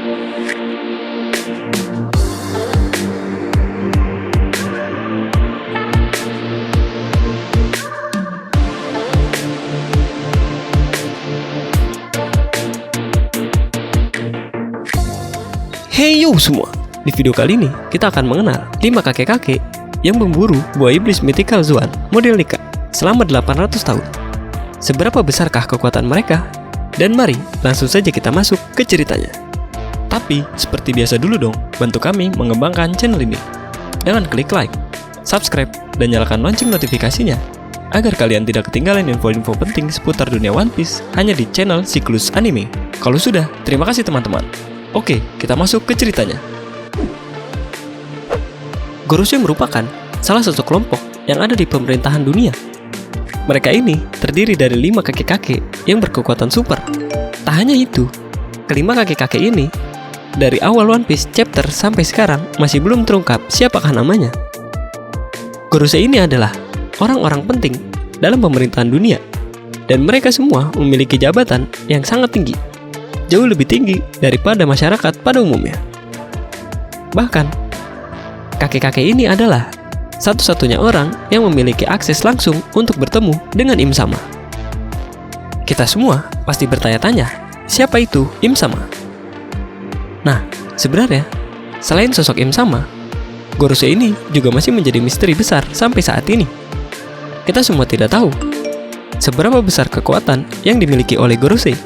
Hey yo semua, di video kali ini kita akan mengenal 5 kakek-kakek yang memburu buah iblis mythical Zoan model Nika selama 800 tahun. Seberapa besarkah kekuatan mereka? Dan mari langsung saja kita masuk ke ceritanya. Tapi seperti biasa dulu dong, bantu kami mengembangkan channel ini dengan klik like, subscribe, dan nyalakan lonceng notifikasinya agar kalian tidak ketinggalan info-info penting seputar dunia One Piece hanya di channel Siklus Anime. Kalau sudah, terima kasih teman-teman. Oke, kita masuk ke ceritanya. Gorosei merupakan salah satu kelompok yang ada di pemerintahan dunia. Mereka ini terdiri dari 5 kakek-kakek yang berkekuatan super. Tak hanya itu, kelima kakek-kakek ini dari awal One Piece chapter sampai sekarang masih belum terungkap siapakah namanya. Gorosei ini adalah orang-orang penting dalam pemerintahan dunia, dan mereka semua memiliki jabatan yang sangat tinggi, jauh lebih tinggi daripada masyarakat pada umumnya. Bahkan, kakek-kakek ini adalah satu-satunya orang yang memiliki akses langsung untuk bertemu dengan Im Sama. Kita semua pasti bertanya-tanya, siapa itu Im Sama? Nah, sebenarnya, selain sosok Im Sama, Gorosei ini juga masih menjadi misteri besar sampai saat ini. Kita semua tidak tahu seberapa besar kekuatan yang dimiliki oleh Gorosei.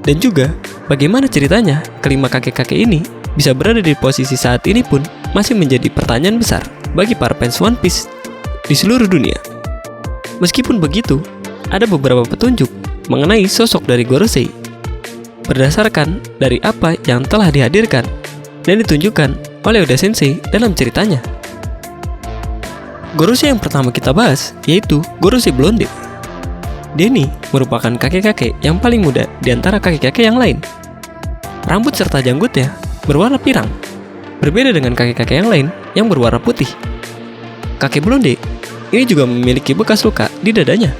Dan juga, bagaimana ceritanya kelima kakek-kakek ini bisa berada di posisi saat ini pun masih menjadi pertanyaan besar bagi para fans One Piece di seluruh dunia. Meskipun begitu, ada beberapa petunjuk mengenai sosok dari Gorosei berdasarkan dari apa yang telah dihadirkan dan ditunjukkan oleh Oda Sensei dalam ceritanya. Gorosei yang pertama kita bahas yaitu Gorosei Blonde. Dia ini merupakan kakek-kakek yang paling muda di antara kakek-kakek yang lain. Rambut serta janggutnya berwarna pirang, berbeda dengan kakek-kakek yang lain yang berwarna putih. Kakek Blonde ini juga memiliki bekas luka di dadanya.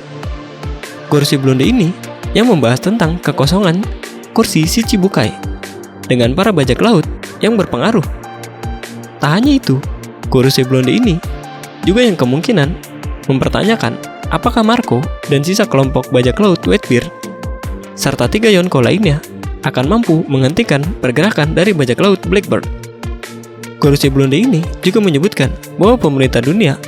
Gorosei Blonde ini yang membahas tentang kekosongan kursi Shichibukai dengan para bajak laut yang berpengaruh. Tak hanya itu, Gorosei Blonde ini juga yang kemungkinan mempertanyakan apakah Marco dan sisa kelompok bajak laut Whitebeard serta 3 Yonko lainnya akan mampu menghentikan pergerakan dari bajak laut Blackbird. Gorosei Blonde ini juga menyebutkan bahwa pemerintah dunia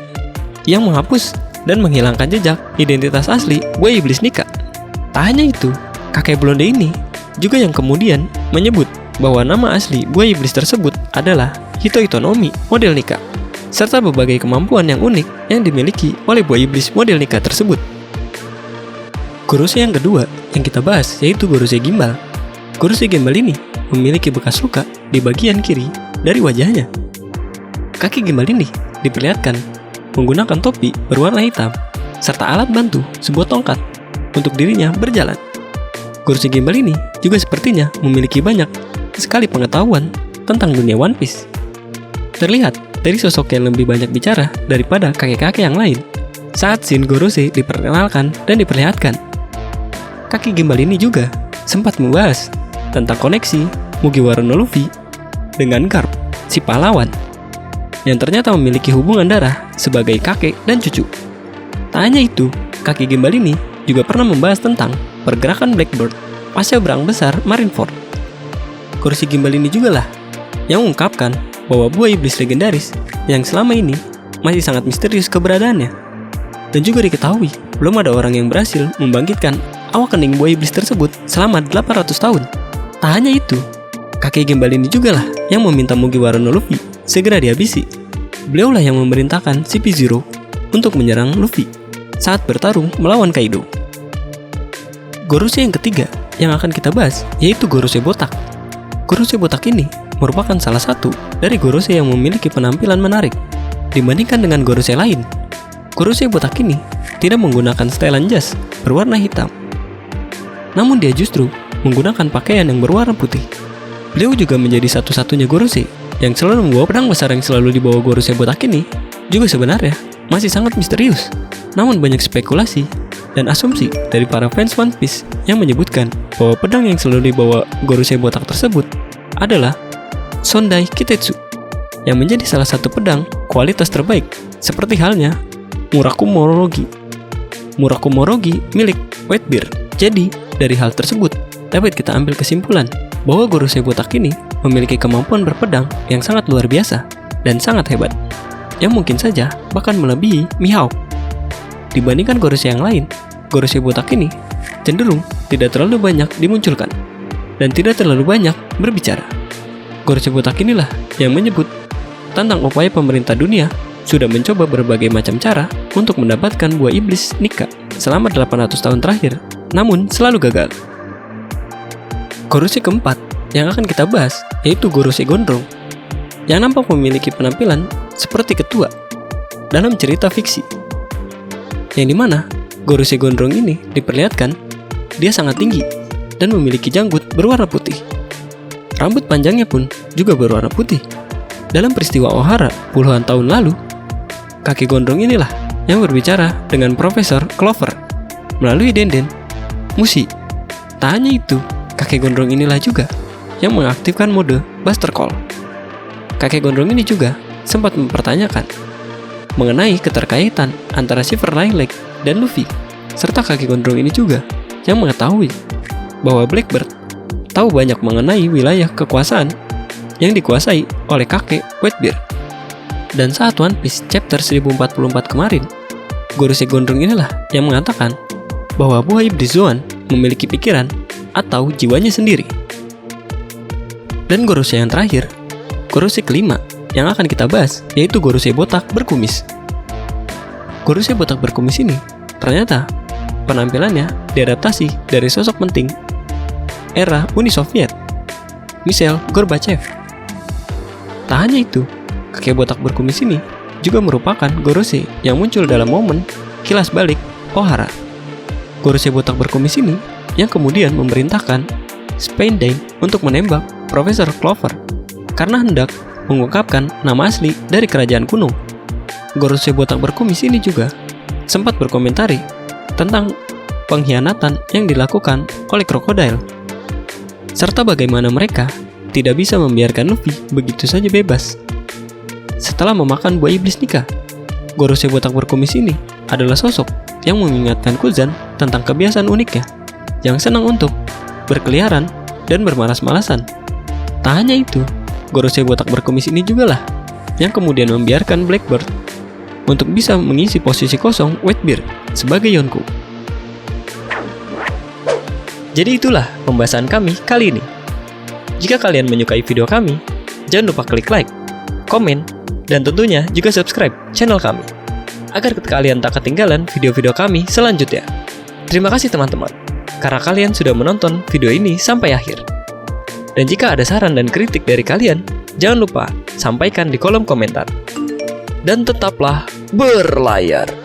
yang menghapus dan menghilangkan jejak identitas asli buah iblis Nika. Tak hanya itu, kakek Blonde ini juga yang kemudian menyebut bahwa nama asli buah iblis tersebut adalah Hitoitonomi model Nika, serta berbagai kemampuan yang unik yang dimiliki oleh buah iblis model Nika tersebut. Gorosei yang kedua yang kita bahas yaitu Gorosei Gimbal. Gorosei Gimbal ini memiliki bekas luka di bagian kiri dari wajahnya. Kaki Gimbal ini diperlihatkan menggunakan topi berwarna hitam serta alat bantu sebuah tongkat untuk dirinya berjalan. Gorosei Gimbal ini juga sepertinya memiliki banyak sekali pengetahuan tentang dunia One Piece. Terlihat dari sosok yang lebih banyak bicara daripada kakek-kakek yang lain saat scene Gorosei diperkenalkan dan diperlihatkan. Kaki Gimbal ini juga sempat membahas tentang koneksi Mugiwara no Luffy dengan Garp, si pahlawan, yang ternyata memiliki hubungan darah sebagai kakek dan cucu. Tak hanya itu, kaki Gimbal ini juga pernah membahas tentang pergerakan Blackbird pasca perang besar Marineford. Gorosei Gimbal ini juga lah yang mengungkapkan bahwa buah iblis legendaris yang selama ini masih sangat misterius keberadaannya. Dan juga diketahui belum ada orang yang berhasil membangkitkan awak kening buah iblis tersebut selama 800 tahun. Tak hanya itu, kakek Gimbal ini juga lah yang meminta Mugiwara no Luffy segera dihabisi. Beliaulah yang memerintahkan CP0 untuk menyerang Luffy saat bertarung melawan Kaido. Gorosei yang ketiga yang akan kita bahas yaitu Gorosei Botak. Gorosei Botak ini merupakan salah satu dari Gorosei yang memiliki penampilan menarik dibandingkan dengan Gorosei lain. Gorosei Botak ini tidak menggunakan setelan jas berwarna hitam, namun dia justru menggunakan pakaian yang berwarna putih. Beliau juga menjadi satu-satunya Gorosei yang selalu membawa pedang besar. Yang selalu dibawa Gorosei Botak ini juga sebenarnya masih sangat misterius. Namun banyak spekulasi dan asumsi dari para fans One Piece yang menyebutkan bahwa pedang yang selalu dibawa Gorosei Botak tersebut adalah Sondai Kitetsu, yang menjadi salah satu pedang kualitas terbaik, seperti halnya Murakumo Rogi. Murakumo Rogi milik Whitebeard. Jadi, dari hal tersebut, dapat kita ambil kesimpulan bahwa Gorosei botak ini memiliki kemampuan berpedang yang sangat luar biasa dan sangat hebat, yang mungkin saja bahkan melebihi Mihawk. Dibandingkan Gorosei yang lain, Gorosei botak ini cenderung tidak terlalu banyak dimunculkan dan tidak terlalu banyak berbicara. Gorosei botak inilah yang menyebut tentang upaya pemerintah dunia sudah mencoba berbagai macam cara untuk mendapatkan buah iblis Nika selama 800 tahun terakhir, namun selalu gagal. Gorosei keempat yang akan kita bahas yaitu Gorosei Gondrong, yang nampak memiliki penampilan seperti ketua dalam cerita fiksi, yang dimana Gorosei Gondrong ini diperlihatkan dia sangat tinggi dan memiliki janggut berwarna putih. Rambut panjangnya pun juga berwarna putih. Dalam peristiwa Ohara puluhan tahun lalu, kakek gondrong inilah yang berbicara dengan Profesor Clover melalui Denden Mushi. Tak hanya itu, kakek gondrong inilah juga yang mengaktifkan mode Buster Call. Kakek gondrong ini juga sempat mempertanyakan mengenai keterkaitan antara Silver Lilac dan Luffy, serta kakek gondrong ini juga yang mengetahui bahwa Blackbird tahu banyak mengenai wilayah kekuasaan yang dikuasai oleh kakek Whitebeard. Dan saat One Piece chapter 1044 kemarin, Gorosei Gondrong inilah yang mengatakan bahwa buah iblis Zoan memiliki pikiran atau jiwanya sendiri. Dan Gorosei yang terakhir, Gorosei kelima yang akan kita bahas yaitu Gorosei botak berkumis. Gorosei botak berkumis ini ternyata penampilannya diadaptasi dari sosok penting era Uni Soviet, Mikhail Gorbachev. Tak hanya itu, kakek botak berkumis ini juga merupakan Gorosei yang muncul dalam momen kilas balik Ohara. Gorosei botak berkumis ini yang kemudian memerintahkan Spandane untuk menembak Profesor Clover karena hendak mengungkapkan nama asli dari kerajaan kuno. Gorosei botak berkumis ini juga sempat berkomentari tentang pengkhianatan yang dilakukan oleh Crocodile, serta bagaimana mereka tidak bisa membiarkan Luffy begitu saja bebas. Setelah memakan buah iblis Nika, Gorosei botak berkumis ini adalah sosok yang mengingatkan Kuzan tentang kebiasaan uniknya, yang senang untuk berkeliaran dan bermalas-malasan. Tak hanya itu, Gorosei botak berkumis ini juga lah yang kemudian membiarkan Blackbird untuk bisa mengisi posisi kosong Whitebeard sebagai Yonko. Jadi itulah pembahasan kami kali ini. Jika kalian menyukai video kami, jangan lupa klik like, komen, dan tentunya juga subscribe channel kami, agar kalian tak ketinggalan video-video kami selanjutnya. Terima kasih teman-teman, karena kalian sudah menonton video ini sampai akhir. Dan jika ada saran dan kritik dari kalian, jangan lupa sampaikan di kolom komentar. Dan tetaplah berlayar.